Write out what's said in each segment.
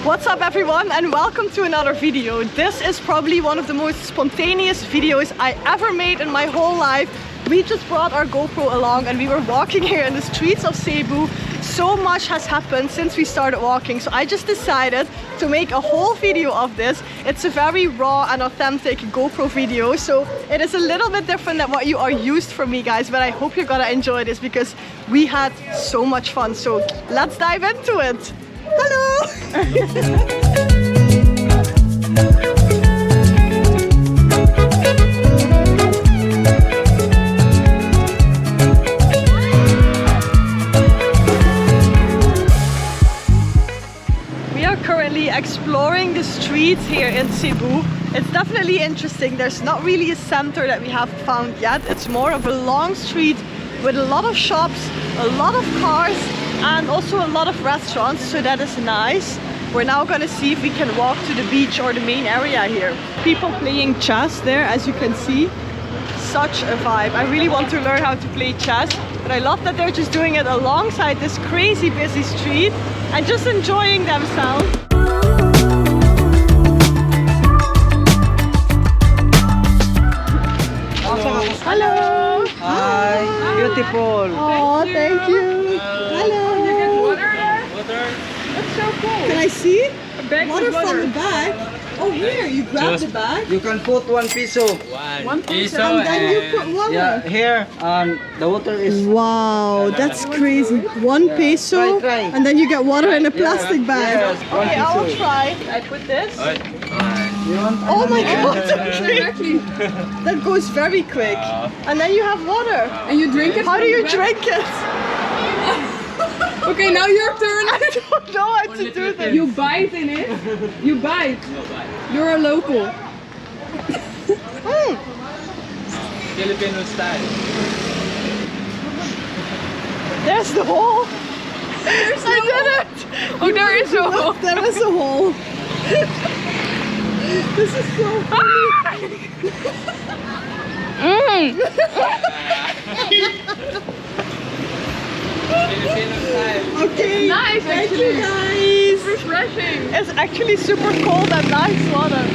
What's up everyone and welcome to another video. This is probably one of the most spontaneous videos I ever made in my whole life. We just brought our GoPro along and we were walking here in the streets of Cebu. So much has happened since we started walking, so I just decided to make a whole video of this. It's a very raw and authentic GoPro video, so it is a little bit different than what you are used from me guys, but I hope you're gonna enjoy this because we had so much fun. So let's dive into it. Hello! Exploring the streets here in Cebu. It's definitely interesting. There's not really a center that we have found yet. It's more of a long street with a lot of shops, a lot of cars, and also a lot of restaurants, so that is nice. We're now gonna see if we can walk to the beach or the main area here. People playing chess there, as you can see. Such a vibe. I really want to learn how to play chess, but I love that they're just doing it alongside this crazy busy street and just enjoying themselves. Hello! Hi! Beautiful! Oh, thank you! Hello! You get water there? Water? That's so cool. Can I see? A bag Water with water. from the bag? Oh, here, you grab the bag You can put 1 peso. One piece. and then you put water. Yeah, here, the water is... Wow, that's crazy. 1 peso, Try. and then you get water in a plastic bag. Yes, Okay, I will 1 peso. try. I put this. You want Oh my god, Exactly. that goes very quick. And then you have water. And you drink it? How do from you the bag? drink it? Okay, now your turn. I don't know how to do this. You bite in it. You bite. You're a local. Mm. Filipino style. There's the hole. I did it. Oh, there is a hole. There is a hole. This is so funny. Filipino style. Okay, Nice, thank actually. you guys. Refreshing. It's actually super cold and nice water.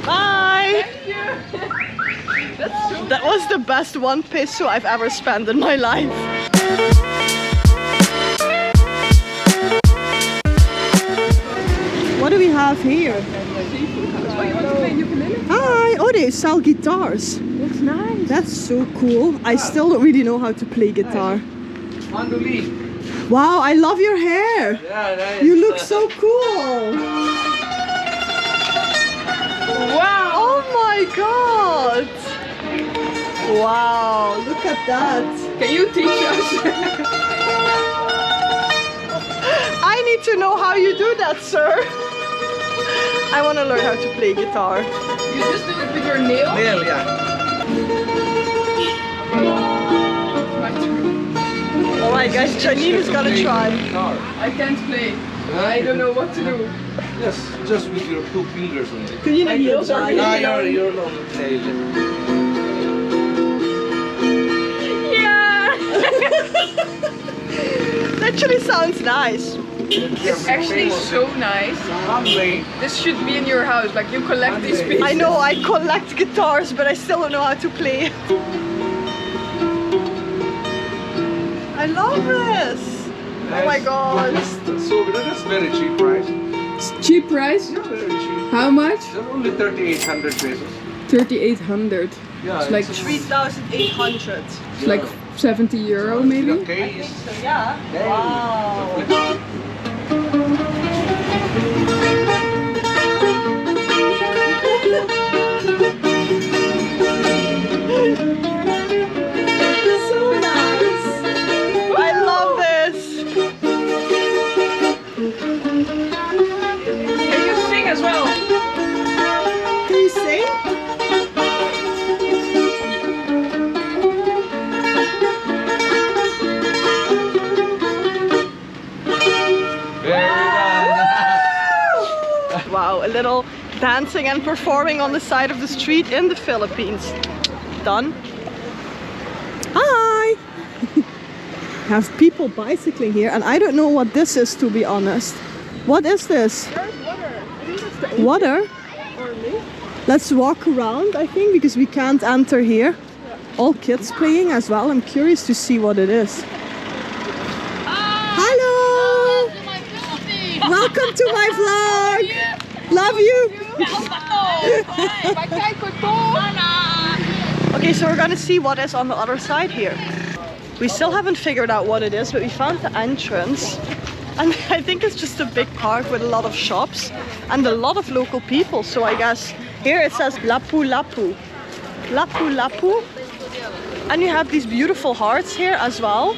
Bye. Thank you. That's so That was the best 1 peso I've ever spent in my life. What do we have here? seafood house. Oh, you want to play ukulele? Hi! Oh, they sell guitars. That's nice. That's so cool. I still don't really know how to play guitar. Mandolin. Wow, I love your hair. Yeah, nice. You look so cool. Wow. Oh my god. Wow, look at that. Can you teach us? I need to know how you do that, sir. I want to learn how to play guitar. You just do it with your nail? Nail, yeah. My turn. Alright guys, Janine is gonna try. I can't play. I don't know what to do. Yes, just with your 2 fingers only. Kun je naar heel sorry. You're long nail. Yeah. It actually sounds nice. It's actually so nice. One This should be in your house. Like you collect these pieces. I know I collect guitars, but I still don't know how to play. I love this. Oh my god. So that's very cheap price. Cheap price? Yeah, very cheap. How much? They're only 3,800 pesos. 3,800. Yeah, It's like 3,800. it's like 70 euro maybe. Okay. So yeah. Wow. So nice. I love this. Can you sing as well? Can you sing? Wow, a little dancing and performing on the side of the street in the Philippines. Done. Hi! have people bicycling here, and I don't know what this is, to be honest. What is this? There's water. I think that's the Water? or lake. Let's walk around, I think, because we can't enter here. All kids playing as well. I'm curious to see what it is. Hello! Welcome to my vlog! Love you! Okay, so we're gonna see what is on the other side here. We still haven't figured out what it is, but we found the entrance. And I think it's just a big park with a lot of shops and a lot of local people. So I guess here it says Lapu-Lapu. Lapu-Lapu. And you have these beautiful hearts here as well.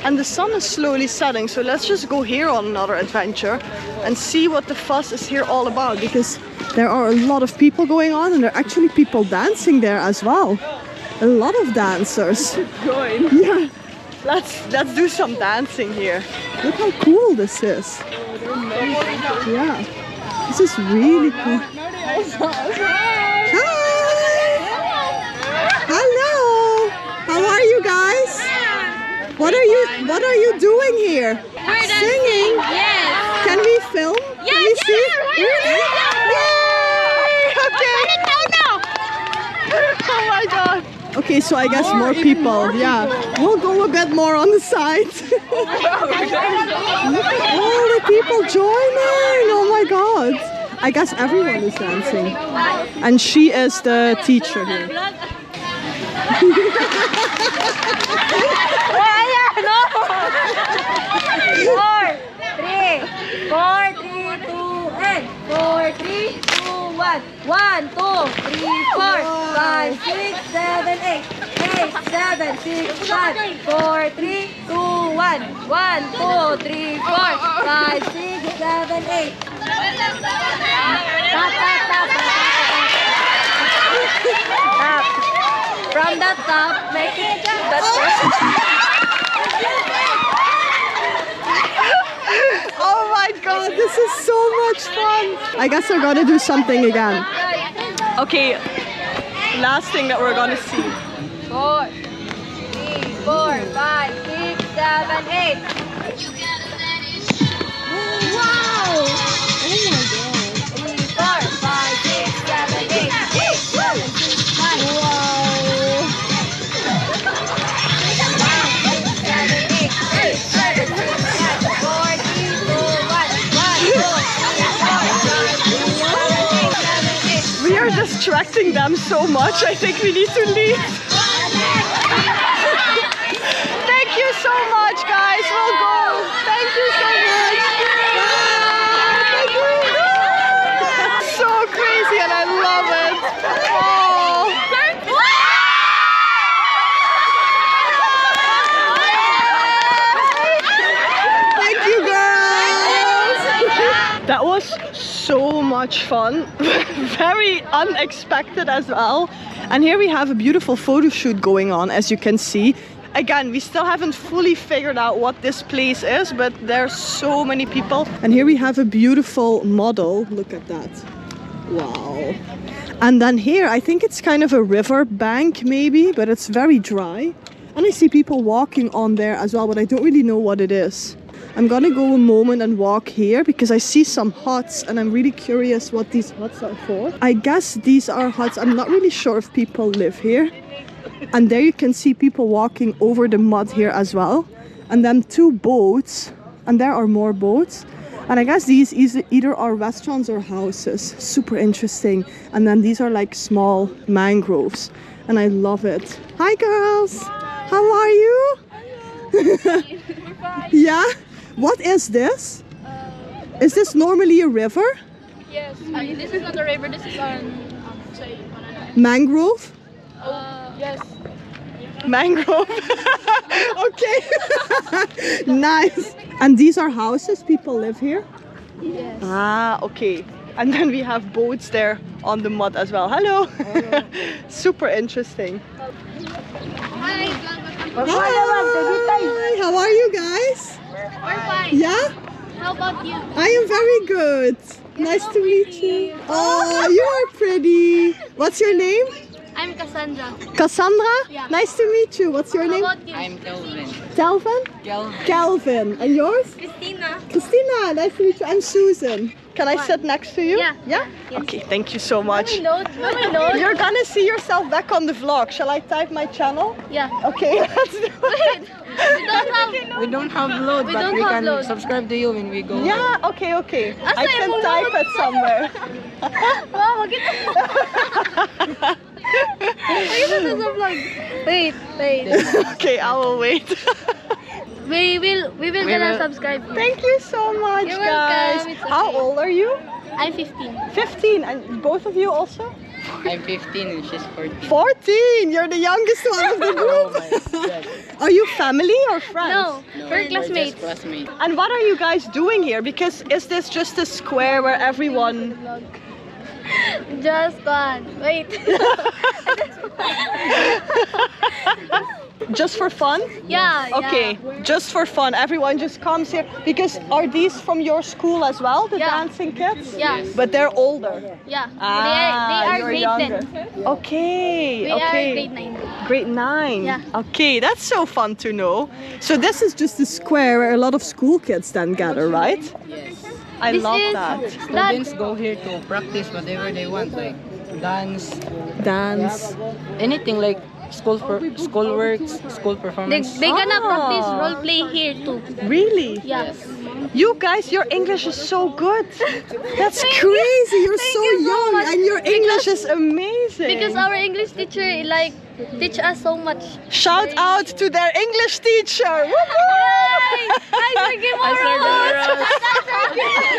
And the sun is slowly setting, so let's just go here on another adventure and see what the fuss is here all about, because there are a lot of people going on and there are actually people dancing there as well. A lot of dancers. Join. Yeah, let's do some dancing here. Look how cool this is. Yeah, this is really cool. Hi! Hello! How are you guys? What are you doing here? We're Singing? Yes. Can we film? Can we see? Really? Yay! Okay. Oh my god. Okay, so I guess more people. Yeah, we'll go a bit more on the side. Look at all the people joining. Oh my god. I guess everyone is dancing. And she is the teacher here. Four, three, two, and 4, 3, 2, 1. 1, 2, 3, 4, 5, 6, 7, 8. 8, 7, 6, 5, 4, 3, 2, 1. 1, 2, 3, 4, 5, 6, 7, 8. Tap, tap, tap, tap. From the top, make it Oh my god, this is so much fun. I guess we're gonna do something again. Okay, last thing that we're gonna see. 4, 3, 4, 5, 6, 7, 8. Wow! Oh my god. 3, 4, 5, 6, 7, 8. 7, 6, 5. Wow. 7, 8, 8, 7, 6, 5, 4, 3, 2, 1. 1, 2, 3, 4, 5, 6, 7, 8. We are distracting them so much, I think we need to leave. Thank you so much, guys. We'll go. Thank you so much. Thank you. So crazy and I love it. Oh. Thank you, girls. That was so much fun. Very unexpected as well. And here we have a beautiful photo shoot going on, as you can see. Again, we still haven't fully figured out what this place is, but there's so many people. And here we have a beautiful model. Look at that. Wow. And then here, I think it's kind of a river bank maybe, but it's very dry. And I see people walking on there as well, but I don't really know what it is. I'm gonna go a moment and walk here because I see some huts and I'm really curious what these huts are for. I guess these are huts. I'm not really sure if people live here. And there you can see people walking over the mud here as well. And then 2 boats. And there are more boats. And I guess these either are restaurants or houses. Super interesting. And then these are like small mangroves. And I love it. Hi girls! How are you? Yeah? What is this? Is this normally a river? Yes, this is not a river, this is say, Mangrove? yes. Mangrove. Okay. Nice. And these are houses? People live here? Yes. Ah, okay. And then we have boats there on the mud as well. Hello. Hello. Super interesting. Hi. Hi. How are you guys? We're fine. Yeah? How about you? I am very good. Nice to meet you. Oh, you are pretty. What's your name? I'm Cassandra. Cassandra? Yeah. Nice to meet you. What's your How name? about you? I'm Kelvin. Delvin? Kelvin. And yours? Christina. Christina, nice to meet you. I'm Susan. Can I sit next to you? Yeah. Yeah? Yes. Okay, thank you so much. No. You're gonna see yourself back on the vlog. Shall I type my channel? Yeah. Okay, let's do it. We don't have load, We but don't we have can load. subscribe to you when we go. Yeah, okay. I Asa can mo type load? it somewhere. Wow, maganda. Ayun na sa vlog. Wait. Okay, I will wait. We will gonna subscribe you. Thank you so much, You're guys. welcome. It's How okay. old are you? I'm 15. 15, and both of you also? I'm 15 and she's 14. 14! You're the youngest one of the group. Are you family or friends? No, we're Just classmates. classmates. And what are you guys doing here? Because is this just a square where everyone... Just one. Wait. Just for fun? Yeah. Okay, just for fun. Everyone just comes here. Because are these from your school as well, the Yeah. dancing kids? Yeah. But they're older. Yeah. Ah, they are you're grade younger. 10. Okay, We okay. are grade 9. Grade 9. Yeah. Okay, that's so fun to know. So this is just a square where a lot of school kids then gather, right? Yes. I This love is- that. Students go here to practice whatever they want, like dance, Dance. anything like school works, school They performance. gonna Ah. practice role play here too. Really? Yeah. You guys, your English is so good. That's crazy. You're so you so young much. and your English is amazing. Because our English teacher like teach us so much. Shout out to their English teacher. Woo-hoo! Hi, Sir Gimoros.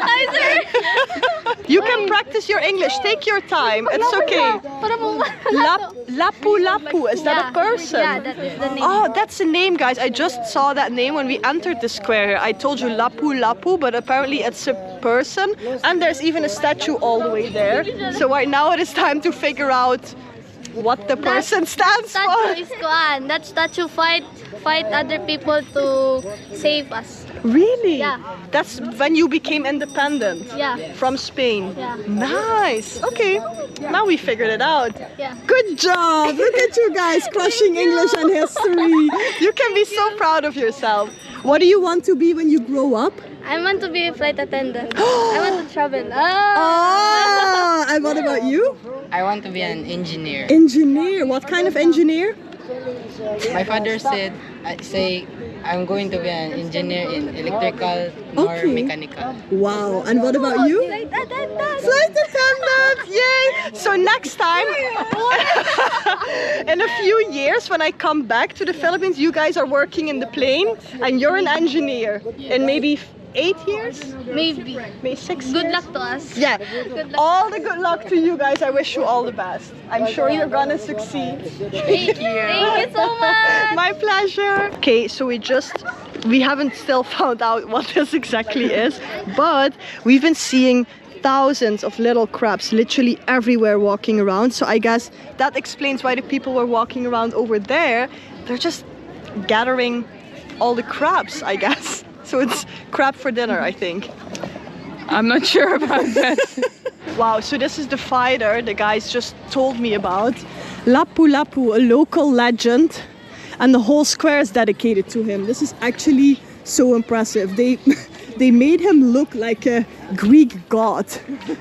Hi, sir. You can practice your English. Take your time. It's okay. Para mo. Lapu-Lapu. Is that a person? Yeah, that is the name. Oh, that's the name, guys. I just saw that name when we entered the square here. I told you Lapu-Lapu, but apparently it's a person. And there's even a statue all the way there. So right now it is time to figure out what the person stands Statue for. is kuan. That statue fight other people to save us. Really? Yeah. That's when you became independent Yeah. from Spain. Yeah. Nice. Okay. Now we figured it out. Yeah. Good job. Look at you guys crushing English and history. You can be so proud of yourself. What do you want to be when you grow up? I want to be a flight attendant. I want to travel. Ah, and what about you? I want to be an engineer. Engineer. What kind of engineer? My father said, I'm going to be an engineer in electrical or Okay. mechanical. Wow. And what about you? Flight attendant. Flight attendant! Yay! So next time, in a few years, when I come back to the Philippines, you guys are working in the plane and you're an engineer. In maybe 8 years? Maybe. Maybe 6 Good years? luck to us. Yeah. Good luck. All the good luck to you guys. I wish you all the best. I'm sure you're gonna succeed. Thank you so much. My pleasure. Okay, so we haven't still found out what this exactly is, but we've been seeing thousands of little crabs literally everywhere walking around. So I guess that explains why the people were walking around over there. They're just gathering all the crabs, I guess. So it's crab for dinner, I think. I'm not sure about that. Wow, so this is the fighter the guys just told me about. Lapu-Lapu, a local legend, and the whole square is dedicated to him. This is actually so impressive. They made him look like a Greek god.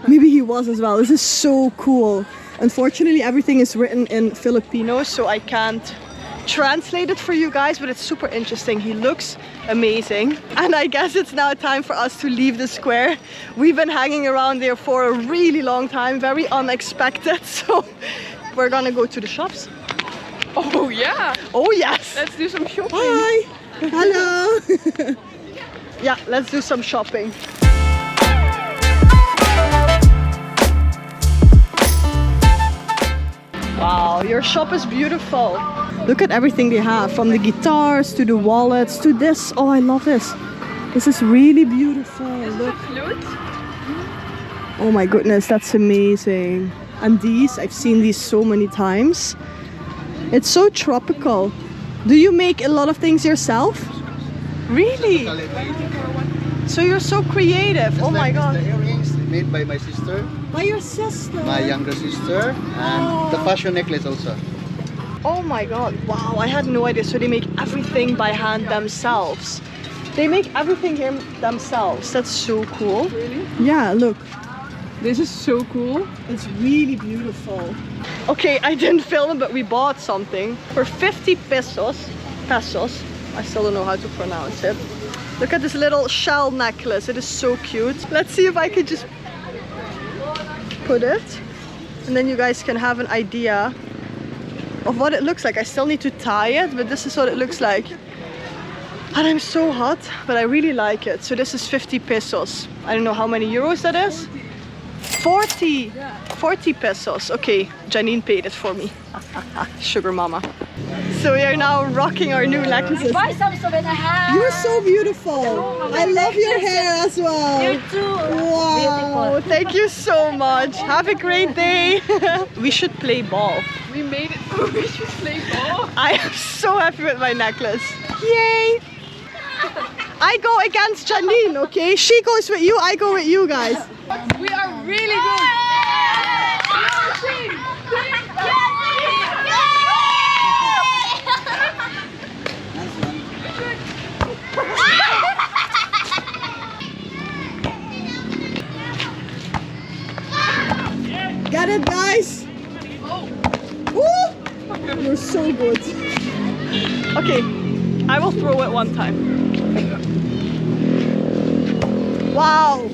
Maybe he was as well. This is so cool. Unfortunately, everything is written in Filipino, so I can't translate it for you guys, but it's super interesting. He looks amazing. And I guess it's now time for us to leave the square. We've been hanging around there for a really long time, very unexpected. So we're gonna go to the shops. Oh yeah, Oh yes! let's do some shopping. Hi! Hello! Yeah, let's do some shopping. Wow, your shop is beautiful. Look at everything they have, from the guitars to the wallets to this. Oh, I love this. This is really beautiful. Look. Oh my goodness, that's amazing. And these, I've seen these so many times. It's so tropical. Do you make a lot of things yourself? Really? So you're so creative. Oh my god. The earrings made by my sister, By your sister. my younger sister, and the fashion necklace also. Oh my god, wow, I had no idea. So they make everything by hand themselves. They make everything here themselves. That's so cool. Really? Yeah, look. This is so cool. It's really beautiful. Okay, I didn't film it, but we bought something for 50 pesos. I still don't know how to pronounce it. Look at this little shell necklace. It is so cute. Let's see if I could just put it. And then you guys can have an idea of what it looks like. I still need to tie it, but this is what it looks like. And I'm so hot, but I really like it. So this is 50 pesos. I don't know how many euros that is. 40! 40 pesos. Okay, Janine paid it for me. Sugar mama. So we are now rocking our new necklaces. Buy some souvenir. You're so beautiful. I love your hair as well. You too. Wow, thank you so much. Have a great day. We should play ball. We made it. We should play ball. I am so happy with my necklace. Yay! I go against Janine, okay? She goes with you, I go with you guys. We are really good. Get it, guys? Woo! You're so good. Okay, I will throw it one time. Wow!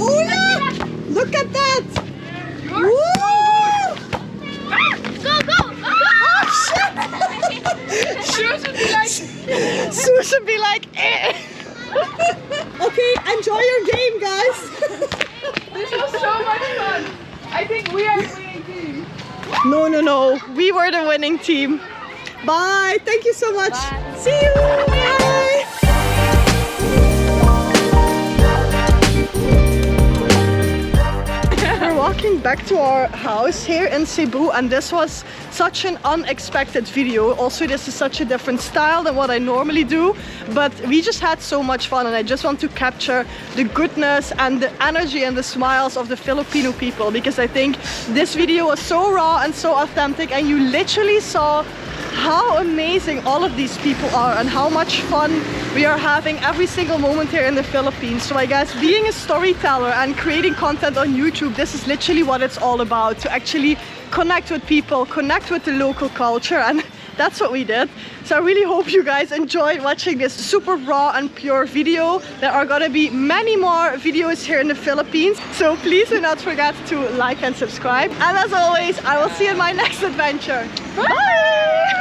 Oh yeah! Look at that! Woo! Go, go! Oh shit! Sue should be like, eh. Okay, enjoy your game, guys. This was so much fun. I think we are winning team. No. We were the winning team. Bye. Thank you so much. Bye. See you. Bye. We're walking back to our house here in Cebu, and this was such an unexpected video. Also, this is such a different style than what I normally do, but we just had so much fun, and I just want to capture the goodness and the energy and the smiles of the Filipino people, because I think this video was so raw and so authentic, and you literally saw how amazing all of these people are and how much fun we are having every single moment here in the Philippines. So I guess being a storyteller and creating content on YouTube, this is literally what it's all about, to actually connect with people, connect with the local culture, and that's what we did. So I really hope you guys enjoyed watching this super raw and pure video. There are gonna be many more videos here in the Philippines, so please do not forget to like and subscribe. And as always, I will see you in my next adventure. Bye!